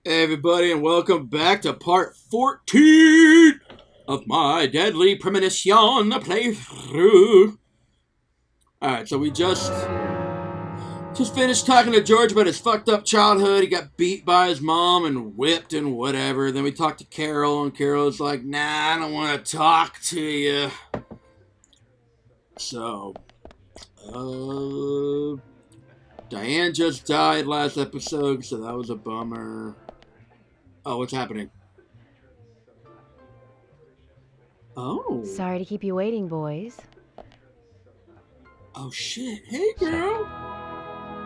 Hey everybody, and welcome back to part 14 of my Deadly Premonition playthrough. Alright, so we just finished talking to George about his fucked up childhood. He got beat by his mom and whipped and whatever. Then we talked to Carol, and Carol's like, nah, I don't want to talk to you. So, Diane just died last episode, so that was a bummer. Oh, what's happening? Oh. Sorry to keep you waiting, boys. Oh, shit. Hey, girl.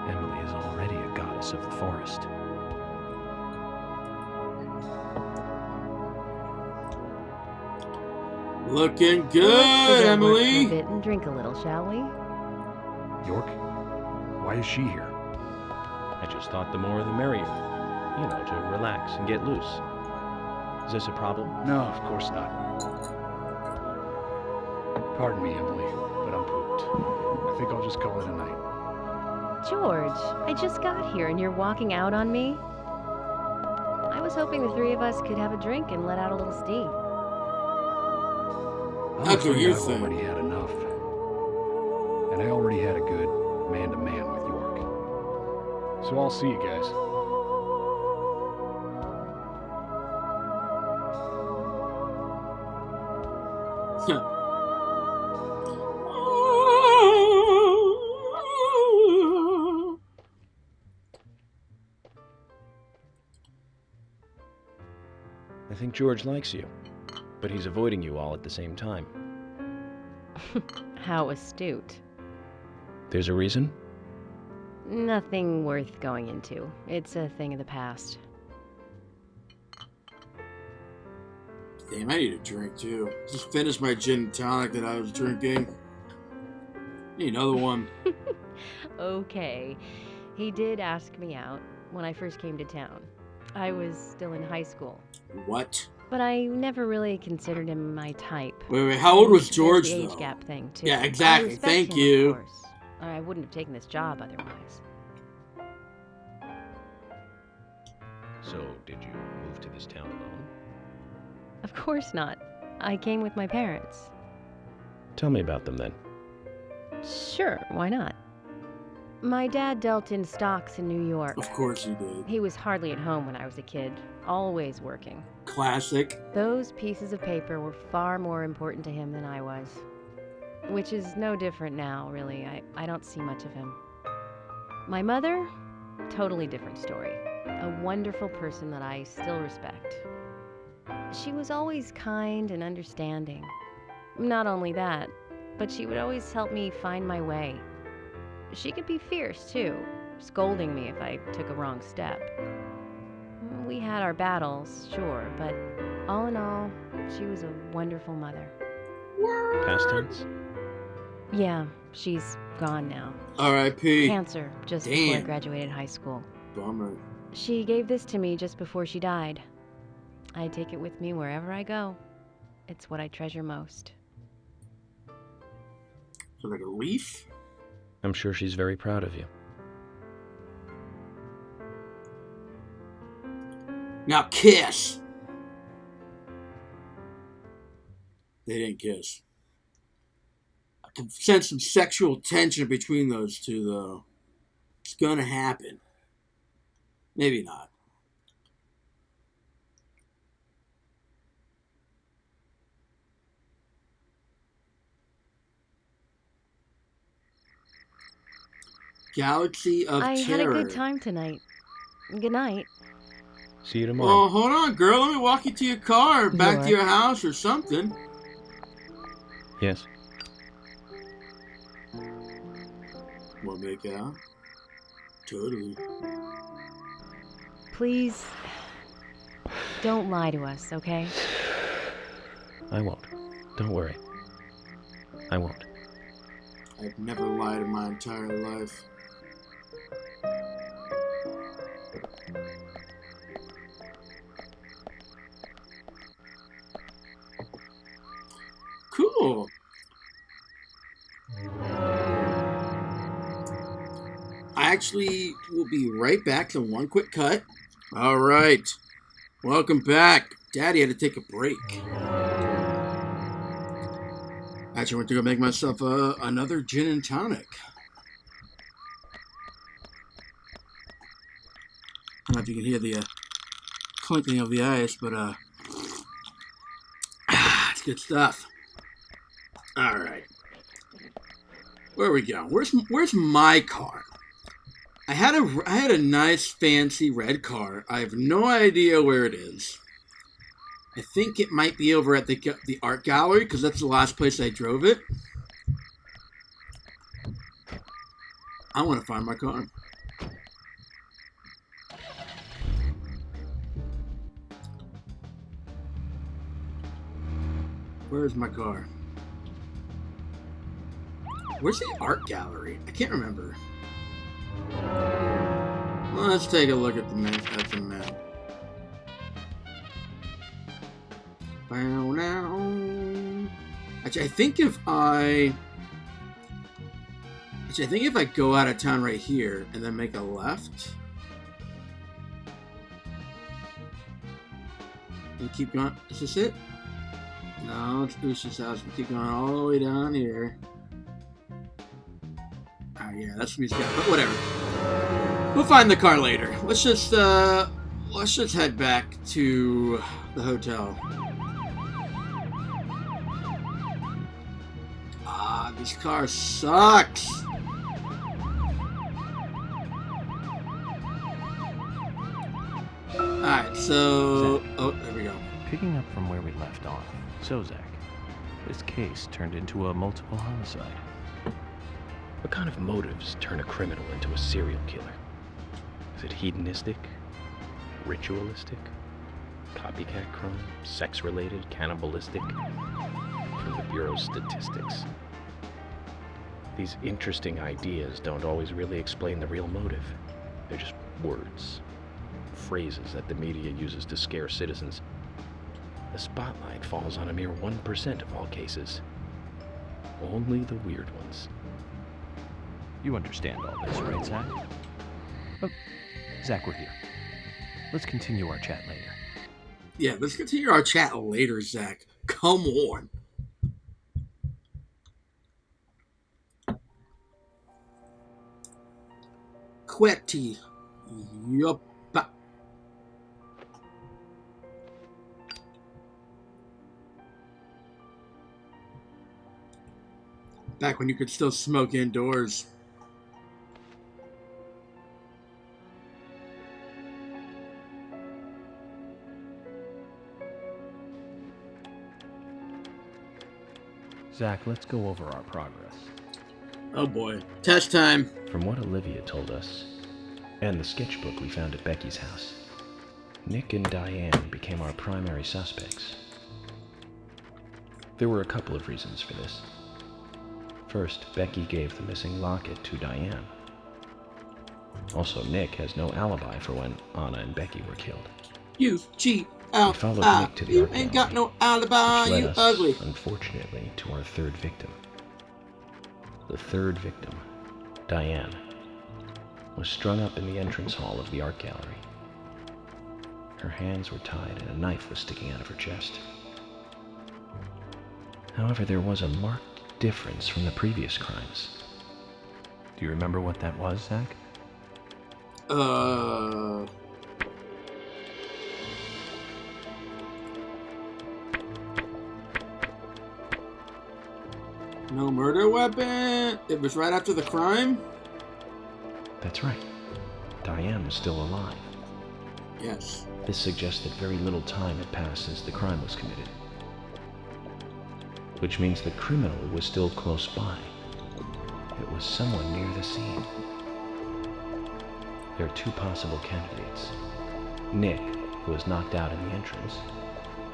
Emily is already a goddess of the forest. Looking good, Emily. A bit and drink a little, shall we? York? Why is she here? I just thought the more the merrier. You know, to relax and get loose. Is this a problem? No, of course not. Pardon me, Emily, but I'm pooped. I think I'll just call it a night. George, I just got here and you're walking out on me? I was hoping the three of us could have a drink and let out a little steam. That's what you I've think. already had enough. And I already had a good man-to-man with York. So I'll see you guys. I think George likes you, but he's avoiding you all at the same time. How astute. There's a reason? Nothing worth going into. It's a thing of the past. Damn, I need a drink, too. Just finished my gin and tonic that I was drinking. Need another one. Okay. He did ask me out when I first came to town. I was still in high school. What? But I never really considered him my type. Wait, how old was There's George, the age though? gap thing, too. Yeah, I exactly. respect Thank him, you. Of course. Or I wouldn't have taken this job otherwise. So, did you move to this town alone? Of course not. I came with my parents. Tell me about them then. Sure, why not? My dad dealt in stocks in New York. Of course you did. He was hardly at home when I was a kid, always working. Classic. Those pieces of paper were far more important to him than I was. Which is no different now, really. I don't see much of him. My mother? Totally different story. A wonderful person that I still respect. She was always kind and understanding. Not only that, but she would always help me find my way. She could be fierce, too, scolding me if I took a wrong step. We had our battles, sure, but all in all, she was a wonderful mother. Past tense? Yeah, she's gone now. R.I.P. Cancer, just before I Damn. graduated high school. Bummer. She gave this to me just before she died. I take it with me wherever I go. It's what I treasure most. So like a leaf? I'm sure she's very proud of you. Now kiss! They didn't kiss. I can sense some sexual tension between those two, though. It's gonna happen. Maybe not. Galaxy of I Terror. had a good time tonight. Good night. See you Oh, tomorrow. hold on, girl. Let me walk you to your car, back to York. your house or something. Yes? Want to make out? Totally. Please, don't lie to us, okay? I won't. Don't worry. I won't. I've never lied in my entire life. Cool. I actually will be right back to one quick cut. All right. Welcome back. Daddy had to take a break. Actually, I went to go make myself another gin and tonic. I don't know if you can hear the clinking of the ice, but it's good stuff. All right. Where we go? Where's my car? I had a nice fancy red car. I have no idea where it is. I think it might be over at the art gallery because that's the last place I drove it. I want to find my car. Where's my car? Where's the art gallery? I can't remember. Well, let's take a look at the map. Actually, I think if I go out of town right here and then make a left and keep going, is this it? No, it's Usha's house. We keep going all the way down here. Oh yeah, that's music, but whatever. We'll find the car later. Let's just head back to the hotel. This car sucks. Alright, so... Zach. Oh, there we go. Picking up from where we left off. So, Zach, this case turned into a multiple homicide. What kind of motives turn a criminal into a serial killer? Is it hedonistic? Ritualistic? Copycat crime? Sex-related? Cannibalistic? From the Bureau's statistics. These interesting ideas don't always really explain the real motive. They're just words. Phrases that the media uses to scare citizens. The spotlight falls on a mere 1% of all cases. Only the weird ones. You understand all this, right, Zach? Oh, Zach, we're here. Let's continue our chat later. Yeah, let's continue our chat later, Zach. Come on. Quetty. Yup. Back when you could still smoke indoors. Zach, let's go over our progress. Oh boy. Test time. From what Olivia told us, and the sketchbook we found at Becky's house, Nick and Diane became our primary suspects. There were a couple of reasons for this. First, Becky gave the missing locket to Diane. Also, Nick has no alibi for when Anna and Becky were killed. You cheat We out. followed Nick to the You art ain't gallery, got no alibi. which led You us, ugly. unfortunately, to our third victim. The third victim, Diane, was strung up in the entrance hall of the art gallery. Her hands were tied and a knife was sticking out of her chest. However, there was a marked difference from the previous crimes. Do you remember what that was, Zach? No murder weapon? It was right after the crime? That's right. Diane was still alive. Yes. This suggests that very little time had passed since the crime was committed. Which means the criminal was still close by. It was someone near the scene. There are two possible candidates. Nick, who was knocked out in the entrance,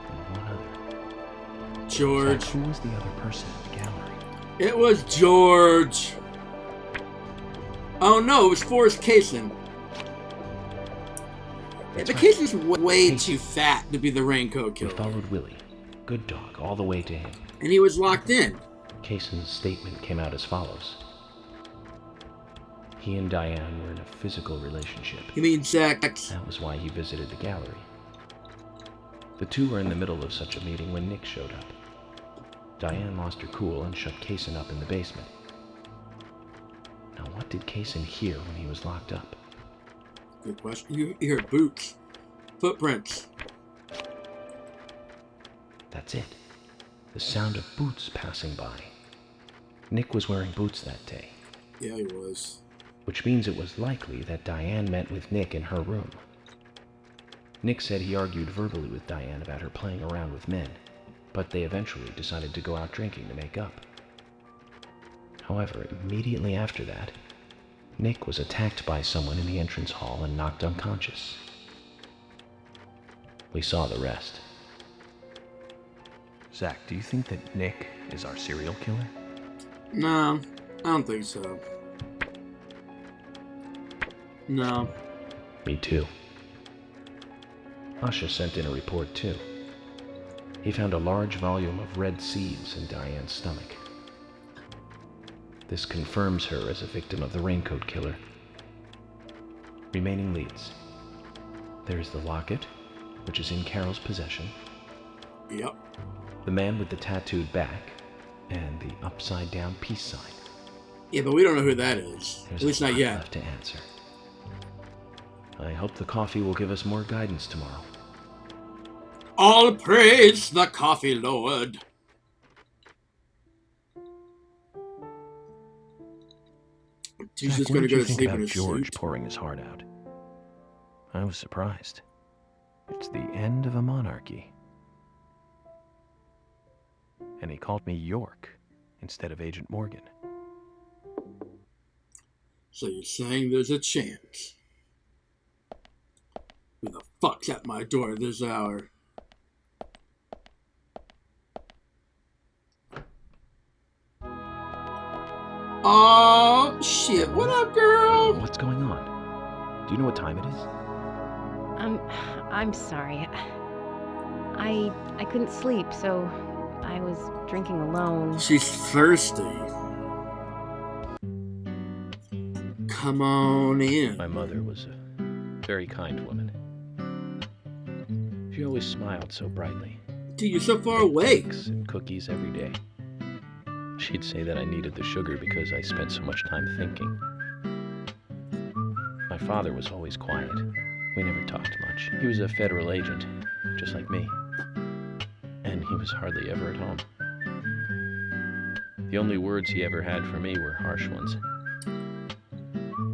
and one other. George. Zach, who was the other person at the gallery? It was George. Oh no, it was Forrest Kaysen. That's The right. Kaysen's way Kaysen. too fat to be the raincoat We killer. followed Willie, good dog, all the way to him. And he was locked in. Kaysen's statement came out as follows. He and Diane were in a physical relationship. You mean Zach? That was why he visited the gallery. The two were in the middle of such a meeting when Nick showed up. Diane lost her cool and shut Kaysen up in the basement. Now, what did Kaysen hear when he was locked up? Good question. You hear boots. Footprints. That's it. The sound of boots passing by. Nick was wearing boots that day. Yeah, he was. Which means it was likely that Diane met with Nick in her room. Nick said he argued verbally with Diane about her playing around with men, but they eventually decided to go out drinking to make up. However, immediately after that, Nick was attacked by someone in the entrance hall and knocked unconscious. We saw the rest. Zach, do you think that Nick is our serial killer? No, I don't think so. No. Me too. Asha sent in a report too. He found a large volume of red seeds in Diane's stomach. This confirms her as a victim of the Raincoat Killer. Remaining leads. There's the locket, which is in Carol's possession. Yep. The man with the tattooed back, and the upside-down peace sign. Yeah, but we don't know who that is. There's At least a not lot yet. left to answer. I hope the coffee will give us more guidance tomorrow. All praise the coffee lord. He's Zach, just what going to did go you to think sleep in about his George suit. pouring his heart out? I was surprised. It's the end of a monarchy. And he called me York instead of Agent Morgan. So you're saying there's a chance? Who the fuck's at my door this hour? Oh shit! What up, girl? What's going on? Do you know what time it is? I'm sorry. I couldn't sleep, so I was drinking alone. She's thirsty. Come on in. My mother was a very kind woman. She always smiled so brightly. Dude, you're so far away. Cakes and cookies every day. She'd say that I needed the sugar because I spent so much time thinking. My father was always quiet. We never talked much. He was a federal agent, just like me. And he was hardly ever at home. The only words he ever had for me were harsh ones.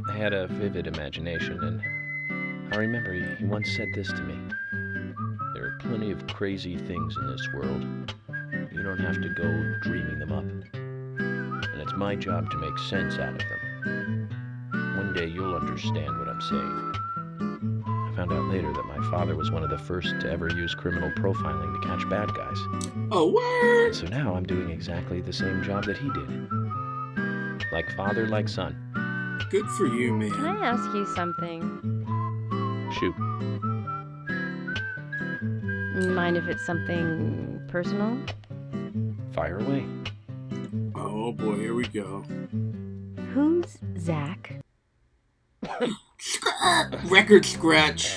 I had a vivid imagination, and I remember he once said this to me. There are plenty of crazy things in this world. You don't have to go dreaming them up. And it's my job to make sense out of them. One day you'll understand what I'm saying. I found out later that my father was one of the first to ever use criminal profiling to catch bad guys. Oh, word! So now I'm doing exactly the same job that he did. Like father, like son. Good for you, Can man. I ask you something? Shoot. Mind if it's something personal? Fire away. Oh boy, here we go. Who's Zach? Record scratch.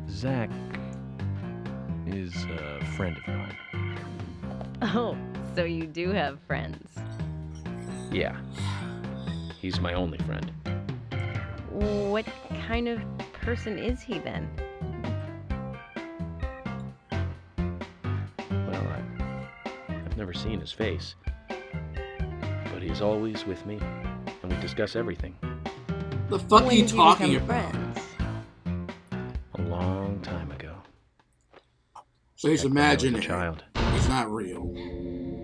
Zach is a friend of mine. Oh, so you do have friends. Yeah. He's my only friend. What kind of person is he then? Well, I've never seen his face. But he's always with me, and we discuss everything. The fuck are When you did talking become about? friends? A long time ago. So he's Back when I was a imaginary. child. He's not real.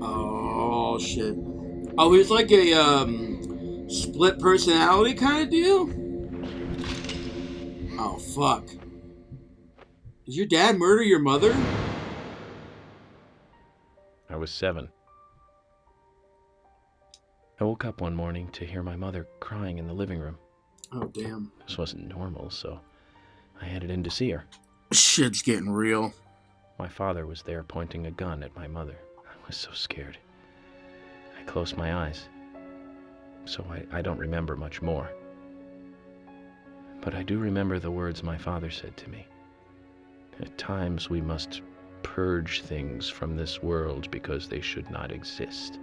Oh shit. Oh, he's like a split personality kind of deal? Oh fuck. Did your dad murder your mother? I was 7. I woke up one morning to hear my mother crying in the living room. Oh damn. This wasn't normal, so I headed in to see her. Shit's getting real. My father was there pointing a gun at my mother. I was so scared. I closed my eyes. so I don't remember much more. But I do remember the words my father said to me. At times we must purge things from this world because they should not exist,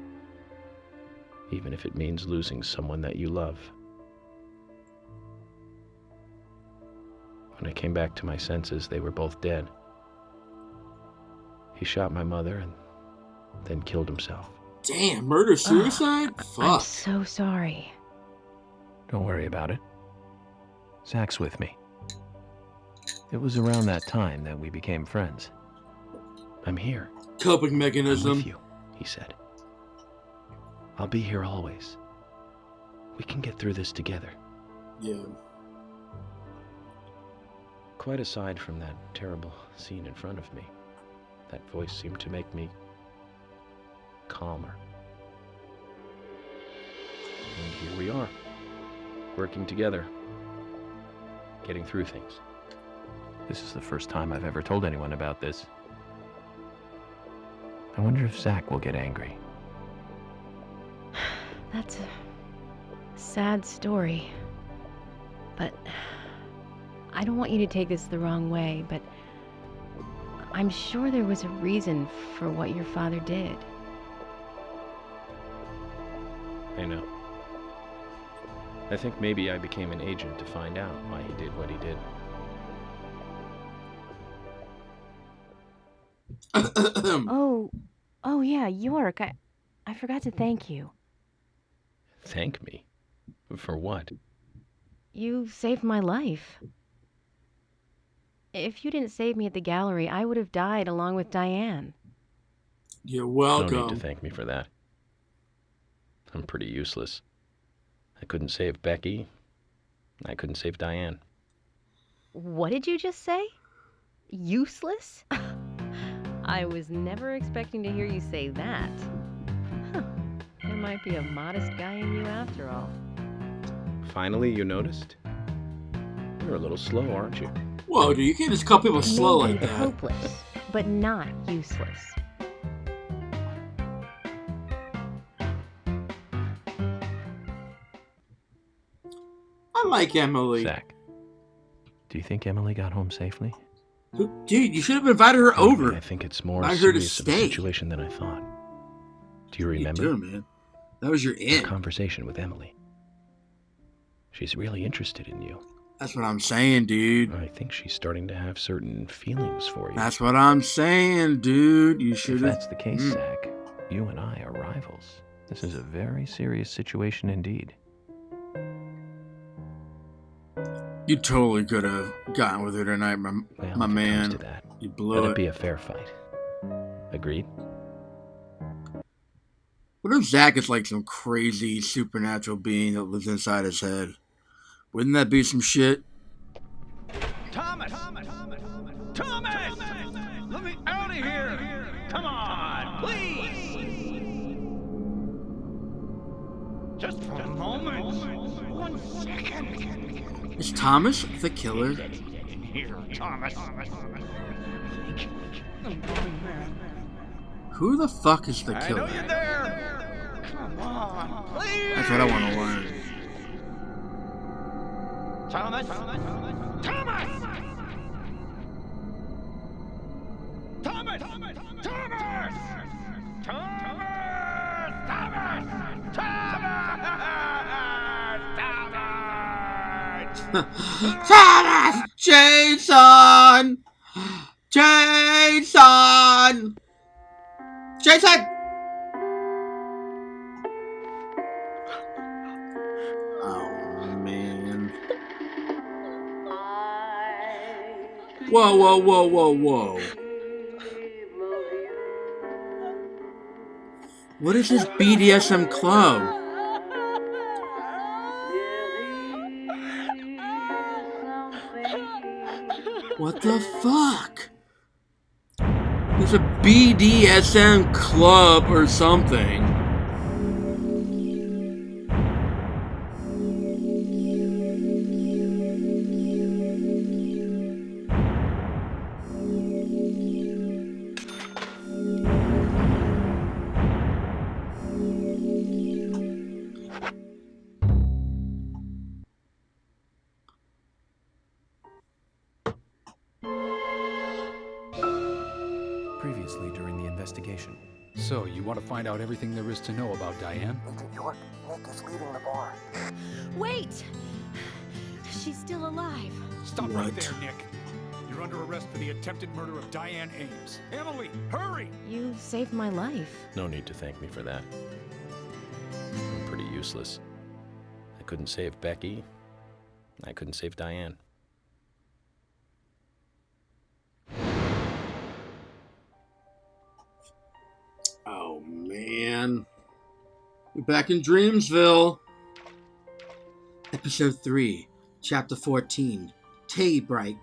even if it means losing someone that you love. When I came back to my senses, they were both dead. He shot my mother and then killed himself. Damn, murder-suicide? I'm Fuck. so sorry. Don't worry about it. Zach's with me. It was around that time that we became friends. I'm here. Coping I'm mechanism. with you, he said. I'll be here always. We can get through this together. Yeah. Quite aside from that terrible scene in front of me, that voice seemed to make me calmer. And here we are, working together, getting through things. This is the first time I've ever told anyone about this. I wonder if Zach will get angry. That's a sad story. But I don't want you to take this the wrong way, but I'm sure there was a reason for what your father did. I know. I think maybe I became an agent to find out why he did what he did. Oh yeah, York, I forgot to thank you. Thank me? For what? You saved my life. If you didn't save me at the gallery, I would have died along with Diane. You're No welcome. need to thank me for that. I'm pretty useless. I couldn't save Becky. I couldn't save Diane. What did you just say? Useless? I was never expecting to hear you say that. Huh. There might be a modest guy in you after all. Finally, you noticed? You're a little slow, aren't you? Whoa, dude, you can't just call people slow Maybe like that. hopeless, but not useless. I like Emily. Zach, do you think Emily got home safely? Dude, you should have invited her over. I think it's more I heard her serious of a stay. situation than I thought. Do you What are you remember doing, man? That was your our in. conversation with Emily? She's really interested in you. That's what I'm saying, dude. I think she's starting to have certain feelings for you. That's what I'm saying, dude. You If should have. that's the case, Zach, you and I are rivals. This is a very serious situation indeed. You totally could have gotten with her tonight, my Well, if it man. comes to that, You blew let it. it be a fair fight. Agreed? What if Zach is like some crazy supernatural being that lives inside his head? Wouldn't that be some shit? Thomas! Thomas! Let me out of here! Come on, please! Just for a moment. 1 second. Is Thomas the killer? Get in here, Thomas. Who the fuck is the I know killer? you're there. Come on, please. That's what I want to learn. Thomas! Thomas! Thomas! Thomas! Thomas! Thomas! Thomas! Jason! Jason! Jason! Oh, man. Whoa, whoa, whoa, whoa, whoa. What is this BDSM club? What the fuck? There's a BDSM club or something. intensely during the investigation. So, you want to find out everything there is to know about Diane? Agent York, Nick is leaving the bar. Wait! She's still alive. Stop right there, Nick. You're under arrest for the attempted murder of Diane Ames. Emily, hurry! You saved my life. No need to thank me for that. I'm pretty useless. I couldn't save Becky. I couldn't save Diane. Oh, man. We're back in Dreamsville. Episode 3, Chapter 14, Tea Break.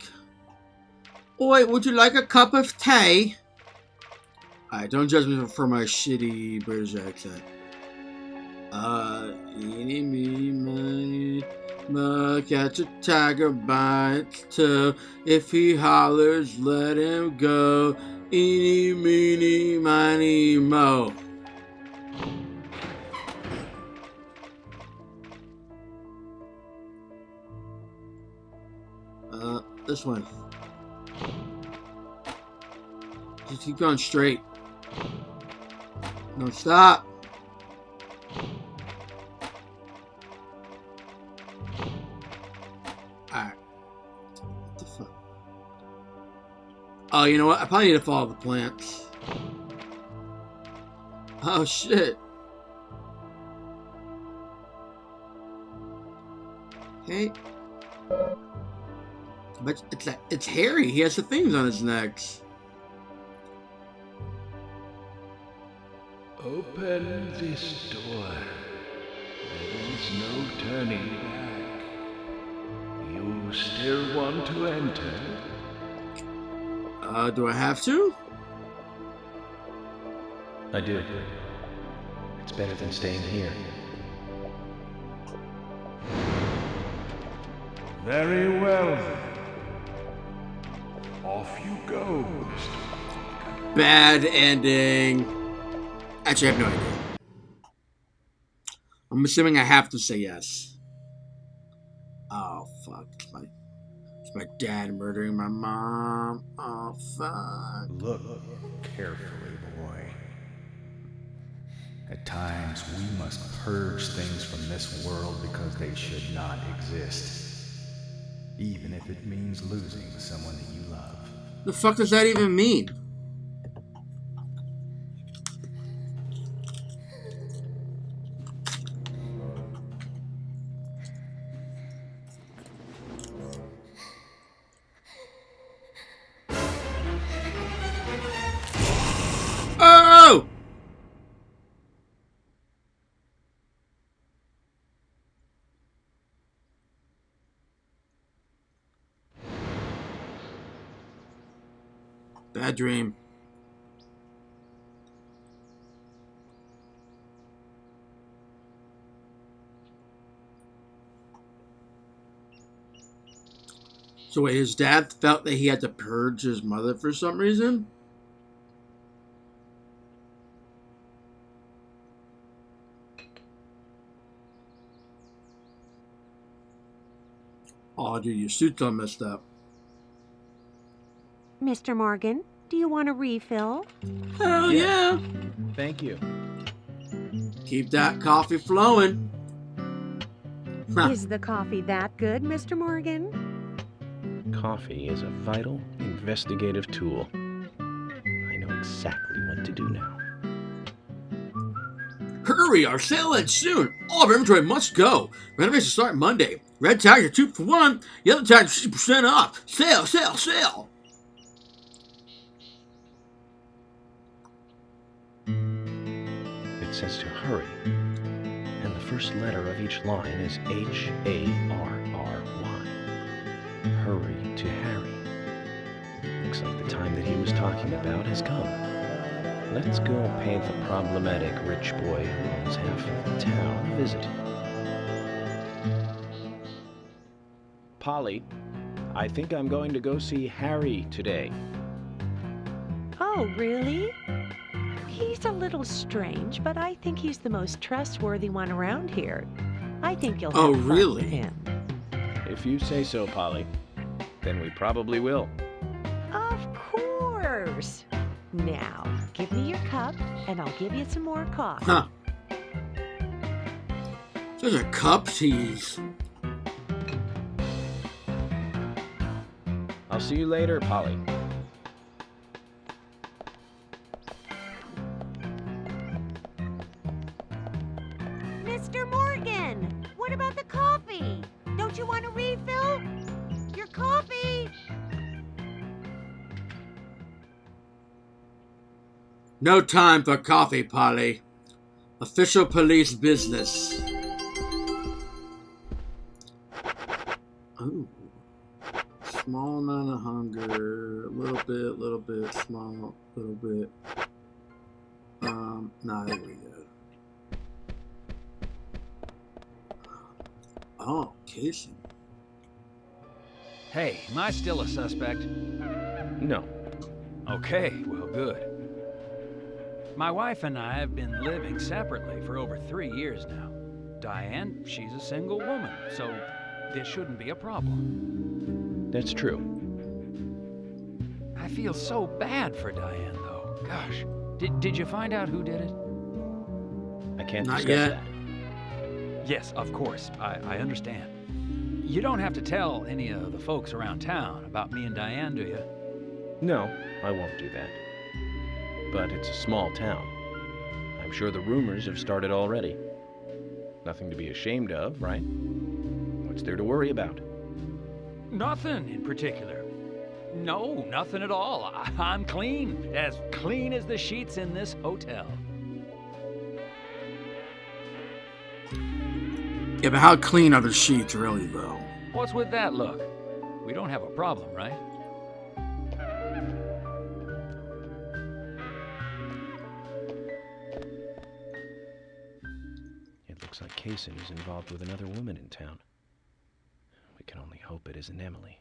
Oi, would you like a cup of tea? Alright, don't judge me for my shitty British accent. Eeny, meeny, miny, catch a tiger bites too. If he hollers, let him go. Eeny, meeny, miny, mo. This one. Just keep going straight. Don't stop. Alright. What the fuck? Oh, you know what? I probably need to follow the plants. Oh, shit. Hey. But it's Harry. He has the things on his neck. Open this door. There is no turning back. You still want to enter? Do I have to? I do. It's better than staying here. Very well then. Off you go, Mr. Bad ending. Actually, I have no idea. I'm assuming I have to say yes. Oh, fuck. It's my dad murdering my mom. Oh, fuck. Look carefully, boy. At times, we must purge things from this world because they should not exist. Even if it means losing someone that you love. The fuck does that even mean? Oh! Bad dream. So wait, his dad felt that he had to purge his mother for some reason? Oh, dude, your suit's all messed up. Mr. Morgan, do you want a refill? Hell yeah! Thank you. Keep that coffee flowing. Huh. Is the coffee that good, Mr. Morgan? Coffee is a vital investigative tool. I know exactly what to do now. Hurry, our sale ends soon. All of our inventory must go. Renovations start Monday. Red tags are 2 for 1. The other tags are 60% off. Sale, sale, sale. It says to hurry, and the first letter of each line is Harry. Hurry to Harry. Looks like the time that he was talking about has come. Let's go pay the problematic rich boy who owns half of the town a visit. Polly, I think I'm going to go see Harry today. Oh, really? He's a little strange, but I think he's the most trustworthy one around here. I think you'll have fun really? with him. If you say so, Polly, then we probably will. Of course. Now, give me your cup, and I'll give you some more coffee. Huh. There's a cup tease. I'll see you later, Polly. Mr. Morgan, what about the coffee? Don't you want a refill? Your coffee! No time for coffee, Polly. Official police business. Ooh. Small amount of hunger. A little bit, small, little bit. Nah, there we go. Oh, Casey. Hey, am I still a suspect? No. Okay, well, good. My wife and I have been living separately for over 3 years now. Diane, she's a single woman, so this shouldn't be a problem. That's true. I feel so bad for Diane, though. Gosh, did you find out who did it? I can't Not discuss yet. that. Yes, of course, I understand. You don't have to tell any of the folks around town about me and Diane, do you? No, I won't do that. But it's a small town. I'm sure the rumors have started already. Nothing to be ashamed of, right? What's there to worry about? Nothing in particular. No, nothing at all. I'm clean as the sheets in this hotel. Yeah, but how clean are the sheets, really, though? What's with that look? We don't have a problem, right? It looks like Kaysen is involved with another woman in town. We can only hope it isn't Emily.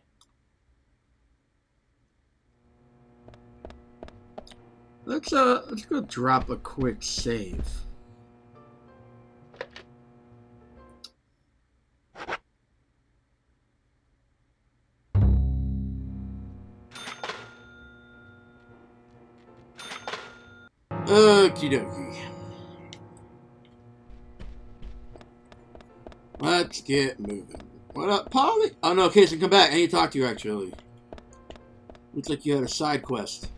Let's go drop a quick save. Okie dokie. Let's get moving. What up, Polly? Oh no, Casey, come back. I need to talk to you, actually. Looks like you had a side quest.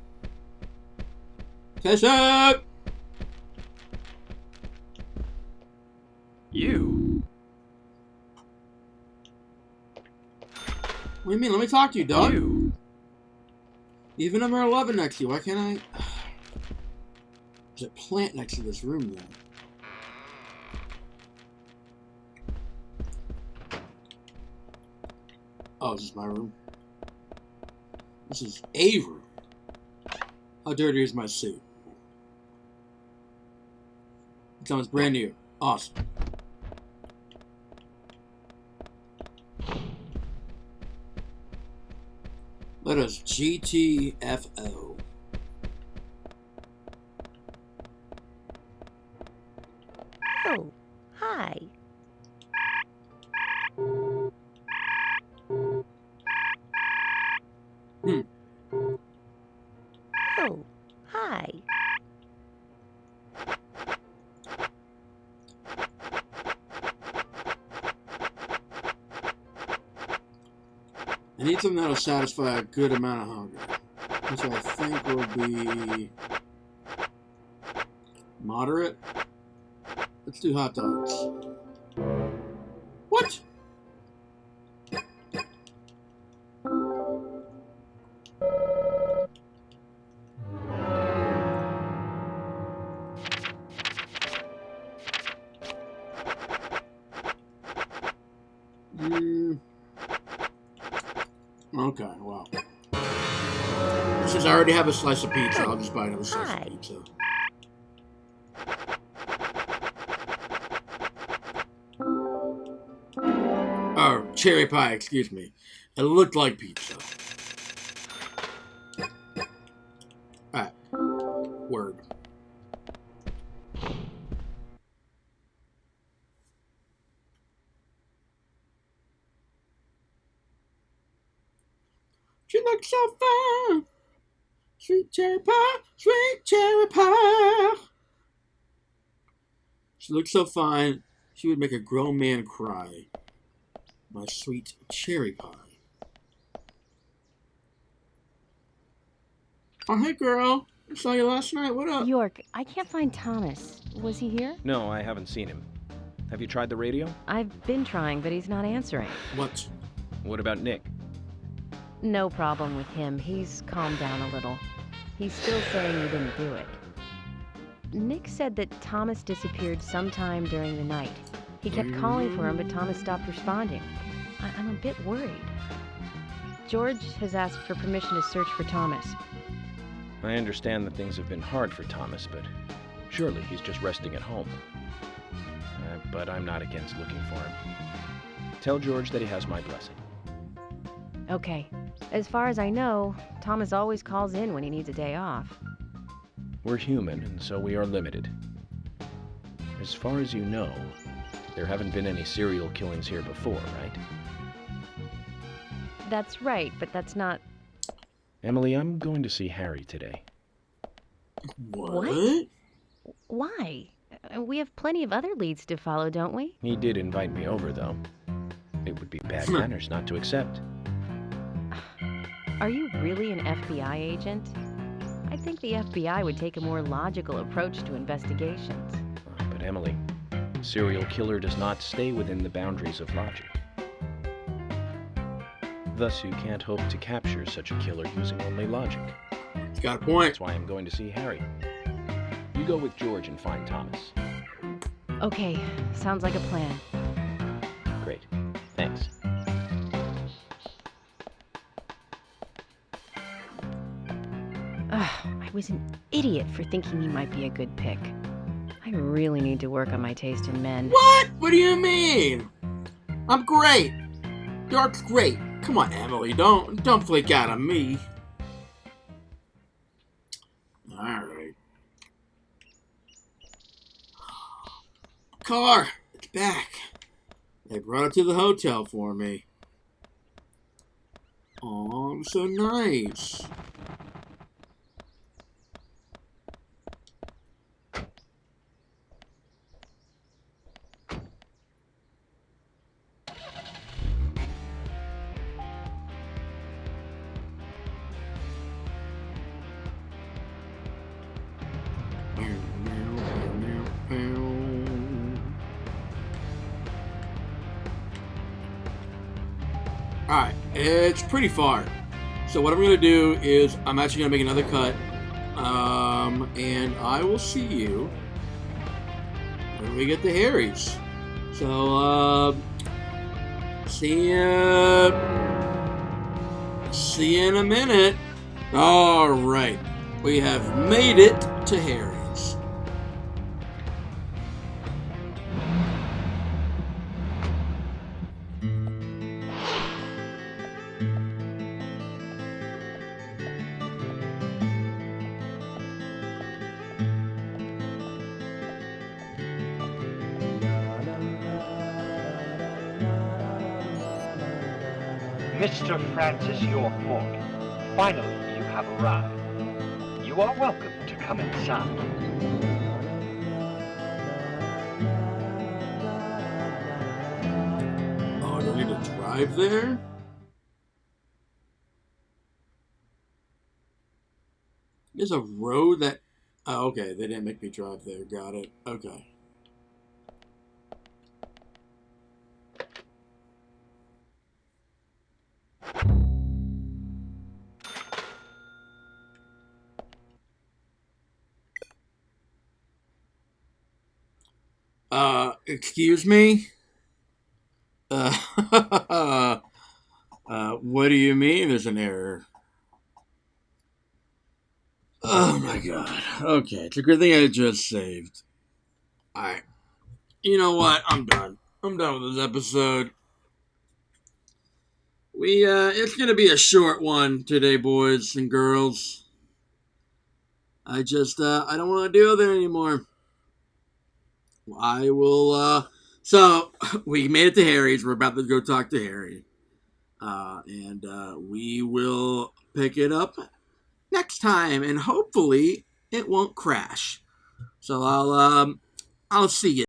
Casey! What You? do you mean? Let me talk to you, dog. You? Even number 11 next to you. Why can't I? There's a plant next to this room, though. Oh, this is my room. This is a room. How dirty is my suit? It sounds brand new. Awesome. Let us GTFO. Oh, hi. Oh, hi. I need something that'll satisfy a good amount of hunger. Which I think will be moderate. Let's do hot dogs. What? Okay, well. Since I already have a slice of pizza, I'll just buy another slice of pizza. Oh, cherry pie, excuse me. It looked like pizza. Alright. Word. She looks so fine. Sweet cherry pie, sweet cherry pie. She looks so fine, she would make a grown man cry. My sweet cherry pie. Oh, hey, girl. I saw you last night. What up? York, I can't find Thomas. Was he here? No, I haven't seen him. Have you tried the radio? I've been trying, but he's not answering. What? What about Nick? No problem with him. He's calmed down a little. He's still saying he didn't do it. Nick said that Thomas disappeared sometime during the night. He kept calling for him, but Thomas stopped responding. I'm a bit worried. George has asked for permission to search for Thomas. I understand that things have been hard for Thomas, but surely he's just resting at home. But I'm not against looking for him. Tell George that he has my blessing. Okay. As far as I know, Thomas always calls in when he needs a day off. We're human, and so we are limited. As far as you know, there haven't been any serial killings here before, right? That's right, but that's not... Emily, I'm going to see Harry today. What? Why? We have plenty of other leads to follow, don't we? He did invite me over, though. It would be bad manners not to accept. Are you really an FBI agent? I think the FBI would take a more logical approach to investigations. But Emily, a serial killer does not stay within the boundaries of logic. Thus, you can't hope to capture such a killer using only logic. He's got a point. That's why I'm going to see Harry. You go with George and find Thomas. Okay, sounds like a plan. Great. Thanks. I was an idiot for thinking he might be a good pick. I really need to work on my taste in men. What? What do you mean? I'm great. York's great. Come on, Emily. Don't flake out on me. Alright. Car. It's back. They brought it to the hotel for me. Oh, so nice. Alright, it's pretty far. So what I'm going to do is I'm actually going to make another cut. And I will see you when we get to Harry's. So, see you in a minute. Alright, we have made it to Harry's. Mr. Francis York Morgan, finally you have arrived. You are welcome to come inside. Oh, do I need to drive there? There's a road that... Oh, okay, they didn't make me drive there. Got it. Okay. Excuse me? What do you mean there's an error? Oh my god. Okay, it's a good thing I just saved. Alright. You know what? I'm done. I'm done with this episode. It's gonna be a short one today, boys and girls. I don't want to deal with it anymore. I will, so, we made it to Harry's. We're about to go talk to Harry. And we will pick it up next time, and hopefully it won't crash. So I'll see you.